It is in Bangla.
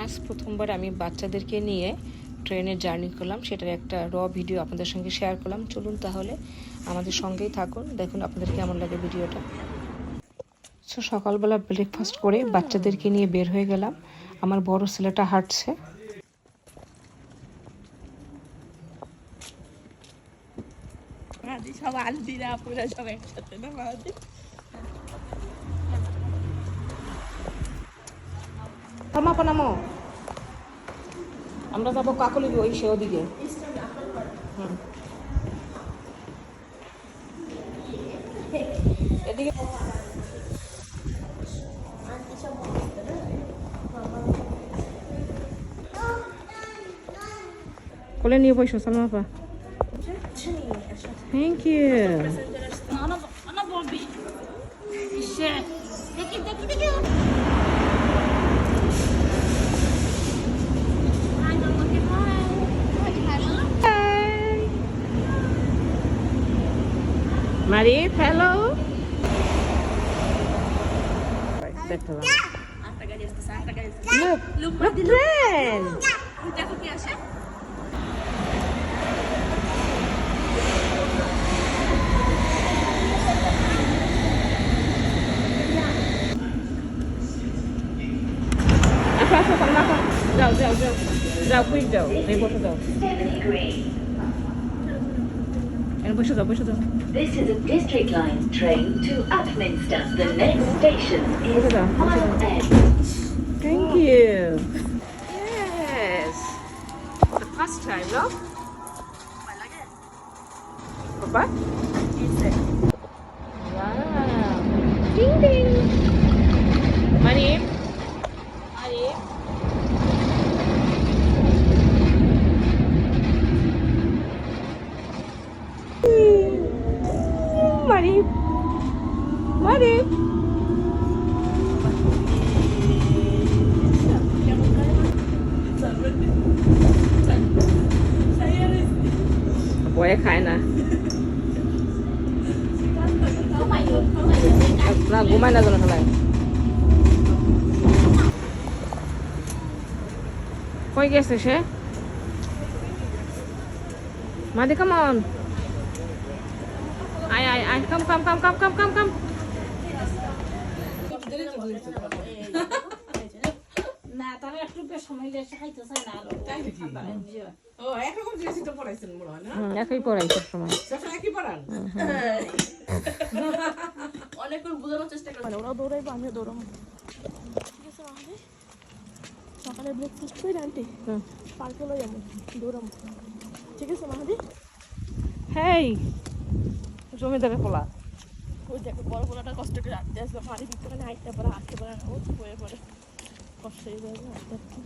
আজ প্রথমবার আমি বাচ্চাদেরকে নিয়ে ট্রেনে জার্নি করলাম, সেটার একটা ভিডিও আপনাদের সঙ্গে শেয়ার করলাম। চলুন তাহলে আমাদের সঙ্গেই থাকুন, দেখুন আপনাদের কেমন লাগে ভিডিওটা। সো সকালবেলা ব্রেকফাস্ট করে বাচ্চাদেরকে নিয়ে বের হয়ে গেলাম। আমার বড় ছেলেটা হাঁটছে। সব আলদিরা পুরো সব একসাথে না মাদি। নামো, আমরা যাবো কাকলি ওই সে ওদিকে। এদিকে কোলে নিয়ে বসো সালমা আপা। Thank you. Marie, hello. Look, friend. দেখো কি আসে। যাও কুইক যাও, এই বসে যাও, বসে যাও, বসে যাও। This is a district line train to Upminster. The next station is Mile End. Thank you. Yes. For the first time, no? Papa? Wow. Ding ding. Money. Money. Money. Money. বয়ে খায় না, না ঘুমায় না যেন সবাই। কই গেছে সে? মাদি কাম অন, আয় আয় আয়, কাম কাম কাম কাম কাম কাম কাম। না তাহলে একটু বেশ সময় লেগে খাইতে চাই না। ও একরকম জিনিসই তো পড়াইছেন মনে হয় না? একই পড়াই সব সময়। সবসময় একই পড়ান? অনেকক্ষণ বোঝানোর চেষ্টা করি। ওরা দৌড়াইবো, আমিও দৌড়াবো। ঠিক আছে মাহাদি, সকালে ব্রেকফাস্ট করে আনটি পার্কে লই যাবো, দৌড়াবো। ঠিক আছে মাহাদি? হেই জমিদারের পোলা। ওই দেখো বড় পোলাটা কষ্ট করে আসতে আসবে, পানি ভিতরে হাঁটতে পারে, হাঁটতে পারে না, ও পড়ে পড়ে কষ্ট হয়ে যাবে আস্তে আস্তে।